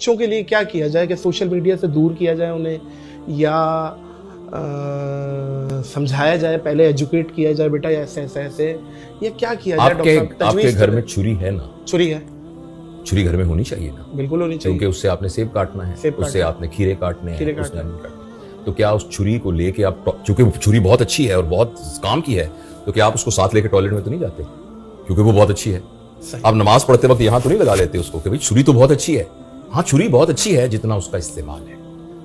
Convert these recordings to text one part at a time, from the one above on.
बच्चों के लिए क्या किया जाए कि सोशल मीडिया से दूर किया जाए उन्हें, या समझाया जाए, पहले एजुकेट किया जाए बेटा ऐसे ऐसे ऐसे, ये क्या किया जाए डॉक्टर साहब? आपके घर में छुरी है ना? छुरी है, छुरी घर में होनी चाहिए ना? बिल्कुल होनी चाहिए, क्योंकि उससे आपने सेब काटना है, उससे आपने खीरे काटने हैं, तो क्या उस छुरी को लेके आप, चूंकि छुरी बहुत अच्छी है और बहुत काम की है, तो क्या आप उसको साथ लेके टॉयलेट में तो नहीं जाते क्योंकि वो बहुत अच्छी है? आप नमाज पढ़ते वक्त यहाँ तो नहीं लगा लेते उसको कि भाई छुरी तो बहुत अच्छी है। हाँ, छुरी बहुत अच्छी है जितना उसका इस्तेमाल है।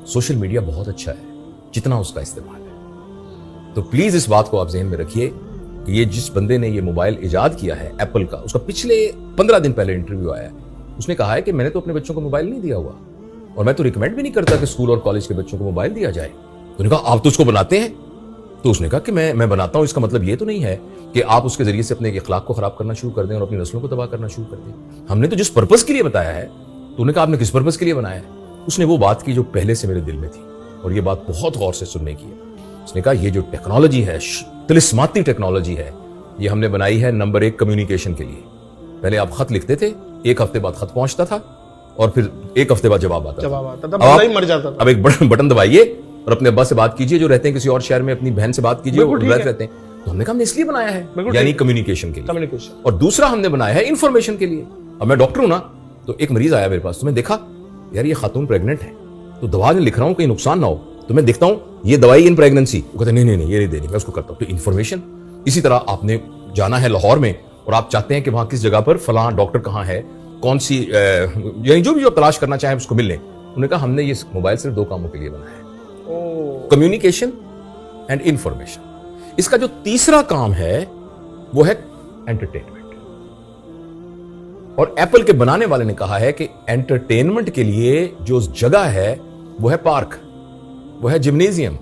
सोशल मीडिया बहुत अच्छा है जितना उसका इस्तेमाल है। तो प्लीज इस बात को आप ज़हन में रखिए कि ये जिस बंदे ने ये मोबाइल इजाद किया है एप्पल का, उसका पिछले 15 दिन पहले इंटरव्यू आया है। उसने कहा है कि मैंने तो अपने बच्चों को मोबाइल नहीं दिया हुआ और मैं तो रिकमेंड भी नहीं करता कि स्कूल और कॉलेज के बच्चों को मोबाइल दिया जाए। उन्होंने कहा आप तो उसको बनाते हैं। तो उसने कहा कि मैं बनाता हूं, इसका मतलब ये तो नहीं है कि आप उसके जरिए से अपने इखलाक को खराब करना शुरू कर दें और अपनी नस्लों को तबाह करना शुरू कर दें। हमने तो जिस पर्पस के लिए बताया है। तो उन्होंने कहा आपने किस पर्पस के लिए बनाया है? उसने वो बात की जो पहले से मेरे दिल में थी और ये बात बहुत गौर से सुनने की है। उसने कहा ये जो टेक्नोलॉजी है, तिलिस्माती टेक्नोलॉजी है, ये हमने बनाई है नंबर 1 कम्युनिकेशन के लिए। पहले आप खत लिखते थे, 1 हफ्ते बाद खत पहुंचता था और फिर 1 हफ्ते बाद जवाब आता था, बंदा ही मर जाता था। अब एक बटन दबाइए और अपने अब्बा से बात कीजिए जो रहते हैं किसी और शहर में, अपनी बहन से बात कीजिए वो रहते हैं। तो हमने कहा हमने इसलिए बनाया है, यानी कम्युनिकेशन के लिए। और दूसरा हमने बनाया है इंफॉर्मेशन के लिए। अब मैं डॉक्टर हूं ना, तो एक मरीज आया मेरे पास, तो मैं देखा यार ये खातून प्रेग्नेंट है, तो दवा में लिख रहा हूं कहीं नुकसान ना हो, तो मैं देखता हूं ये दवाई इन प्रेगनेंसी, वो कहते नहीं ये नहीं देनी, मैं उसको करता हूं। तो इन्फॉर्मेशन। इसी तरह आपने जाना है लाहौर में और आप चाहते हैं कि वहां किस जगह पर फलां डॉक्टर कहां है, कौन सी यानी जो भी आप तलाश करना चाहें उसको मिल लें। उन्होंने कहा हमने ये मोबाइल सिर्फ 2 कामों के लिए बनाया है, कम्युनिकेशन एंड इंफॉर्मेशन। इसका जो तीसरा काम है वो है एंटरटेनमेंट। और एप्पल के बनाने वाले ने कहा है कि एंटरटेनमेंट के लिए जो जगह है वो है पार्क, वो है जिम्नेजियम,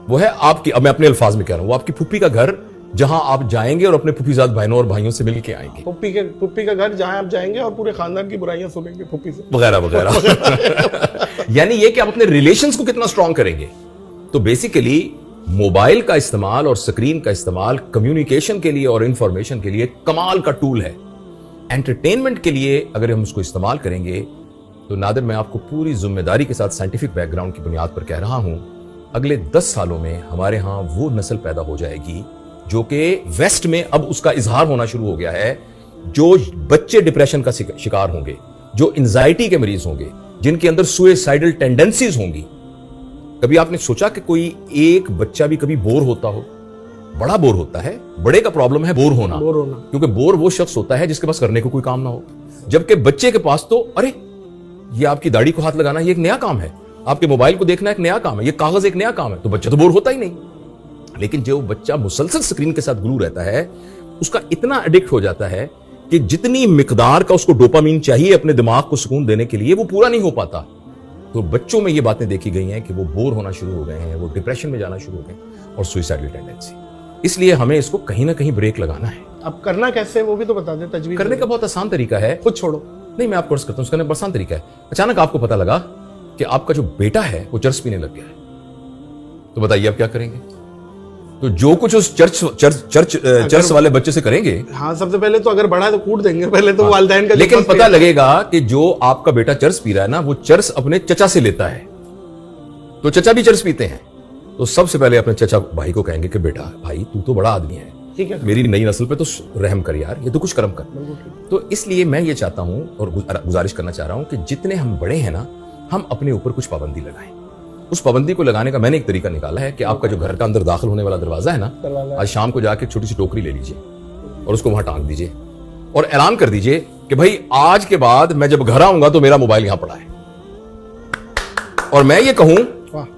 वो है आपकी, अब मैं अपने अल्फाज में कह रहा हूं, वो आपकी फुप्पी का घर जहां आप जाएंगे और अपने फुफीजाद बहनों और भाइयों से मिल के आएंगे। फुप्पी का घर जहां आप जाएंगे और पूरे खानदान की बुराइयां सुनेंगे फुप्पी से, वगैरह वगैरह। यानी ये कि आप अपने रिलेशंस को कितना स्ट्रांग करेंगे। तो बेसिकली मोबाइल का इस्तेमाल और स्क्रीन का इस्तेमाल कम्युनिकेशन के लिए और इंफॉर्मेशन के लिए कमाल का टूल है। एंटरटेनमेंट के लिए अगर हम उसको इस्तेमाल करेंगे तो नादिर, मैं आपको पूरी जिम्मेदारी के साथ साइंटिफिक बैकग्राउंड की बुनियाद पर कह रहा हूं, अगले 10 सालों में हमारे यहां वो नस्ल पैदा हो जाएगी जो कि वेस्ट में अब उसका इजहार होना शुरू हो गया है, जो बच्चे डिप्रेशन का शिकार होंगे, जो एंजाइटी के मरीज होंगे, जिनके अंदर सुसाइडल टेंडेंसीज होंगी। कभी आपने सोचा कि कोई एक बच्चा भी कभी बोर होता हो? बड़ा बोर होता है, बड़े का प्रॉब्लम है बोर होना, क्योंकि बोर वो शख्स होता है जिसके पास करने को कोई काम ना हो। जबकि बच्चे के पास तो अरे ये आपकी दाढ़ी को हाथ लगाना ये एक नया काम है, आपके मोबाइल को देखना एक नया काम है, ये कागज एक नया काम है, तो बच्चा तो बोर होता ही नहीं। लेकिन जो बच्चा मुसलसल स्क्रीन के साथ ग्लू रहता है, उसका इतना एडिक्ट हो जाता है कि जितनी मिकदार का उसको डोपामीन चाहिए अपने दिमाग को सुकून देने के लिए, वो पूरा नहीं हो पाता। तो बच्चों में ये बातें देखी गई हैं कि वो बोर होना शुरू हो गए हैं, वो डिप्रेशन में जाना शुरू हो गए और सुसाइडल टेंडेंसी। इसलिए हमें इसको कहीं ना कहीं ब्रेक लगाना है। अब करना कैसे वो भी तो बता दें। तजवीज़ करने का बहुत आसान तरीका है, खुद छोड़ो। नहीं, मैं आपको अर्ज करता हूं, उसका आसान तरीका है। अचानक आपको पता लगा कि आपका जो बेटा है वो चर्च पीने लग गया है, तो बताइए आप क्या करेंगे? तो जो कुछ उस चर्च वाले बच्चे से करेंगे, हाँ, सबसे पहले तो अगर बड़ा है तो कूट देंगे पहले तो, हाँ, वालिदैन का। लेकिन पता लगेगा कि जो आपका बेटा चर्च पी रहा है ना, वो चर्च अपने चचा से लेता है, तो चचा भी चर्च पीते हैं। तो सबसे पहले अपने चचा भाई को कहेंगे कि बेटा भाई तू तो बड़ा आदमी है, ठीक है, मेरी नई नस्ल पे तो रहम कर यार, ये तो कुछ कर्म कर। तो इसलिए मैं ये चाहता हूं और गुजारिश करना चाह रहा हूं कि जितने हम बड़े हैं ना, हम अपने ऊपर कुछ पाबंदी लगाएं। उस पाबंदी को लगाने का मैंने एक तरीका निकाला है कि आपका जो घर का अंदर दाखिल होने वाला दरवाजा है ना, आज शाम को जाके छोटी सी टोकरी ले लीजिए और उसको वहां टांग दीजिए और ऐलान कर दीजिए कि भाई आज के बाद मैं जब घर आऊंगा तो मेरा मोबाइल यहां पड़ा है। और मैं ये कहूं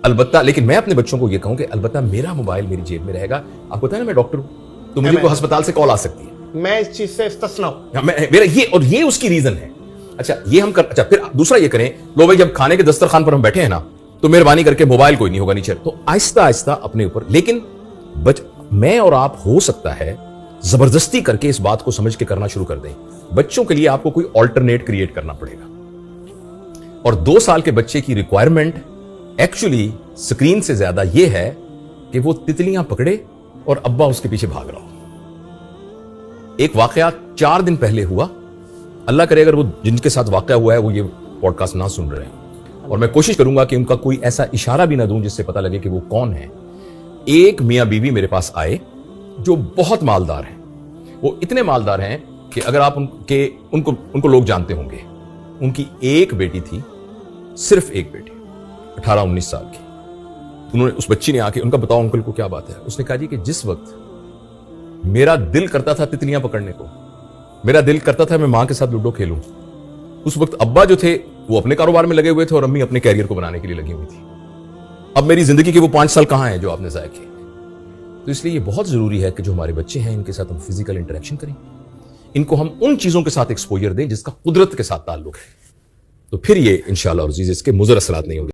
अलबत्ता, लेकिन मैं अपने बच्चों को ये कहूं कि अलबत्ता मेरा मोबाइल मेरी जेब में रहेगा। आपको पता है ना मैं डॉक्टर हूं, तो मुझे कोई अस्पताल से कॉल आ सकती है, मैं इस चीज से इस्तिस्ना हूं, मेरा ये, और ये उसकी रीजन है। अच्छा ये हम कर, अच्छा फिर दूसरा ये करें, लो भाई जब खाने के दस्तरखान पर हम बैठे हैं ना, तो मेहरबानी करके मोबाइल कोई नहीं होगा नीचे, तो आहिस्ता आहिस्ता अपने ऊपर। लेकिन मैं और आप हो सकता है जबरदस्ती करके इस बात को समझ के करना शुरू कर दें। बच्चों के लिए आपको कोई ऑल्टरनेट क्रिएट करना पड़ेगा। और 2 साल के बच्चे की रिक्वायरमेंट एक्चुअली स्क्रीन से ज्यादा यह है कि वो तितलियां पकड़े और अब्बा उसके पीछे भाग रहा हो। एक वाकया 4 दिन पहले हुआ, अल्लाह करे अगर वो जिनके साथ वाकया हुआ है वो ये पॉडकास्ट ना सुन रहे हैं, और मैं कोशिश करूंगा कि उनका कोई ऐसा इशारा भी ना दूं जिससे पता लगे कि वो कौन है। एक मियां बीवी मेरे पास आए जो बहुत मालदार हैं। वो इतने मालदार हैं कि अगर आप उनको लोग जानते होंगे। उनकी एक बेटी थी, सिर्फ एक बेटी, 18-19 साल की। उन्होंने, उस बच्ची ने आके, उनका बताओ अंकल को क्या बात है। उसने कहा जी कि जिस वक्त मेरा दिल करता था तितलियां पकड़ने को, मेरा दिल करता था मैं मां के साथ लूडो खेलूं, उस वक्त अब्बा जो थे वो अपने कारोबार में लगे हुए थे और अम्मी अपने कैरियर को बनाने के लिए लगी हुई थी। अब मेरी जिंदगी के वो 5 साल कहां हैं जो आपने जाया किए। तो इसलिए ये बहुत जरूरी है कि जो हमारे बच्चे हैं इनके साथ हम फिजिकल इंटरेक्शन करें, इनको हम उन चीजों के साथ एक्सपोजर दें जिसका कुदरत के साथ ताल्लुक है। तो फिर ये इंशाअल्लाह और अज़ीज़ इसके मुज़र असरात नहीं होंगे।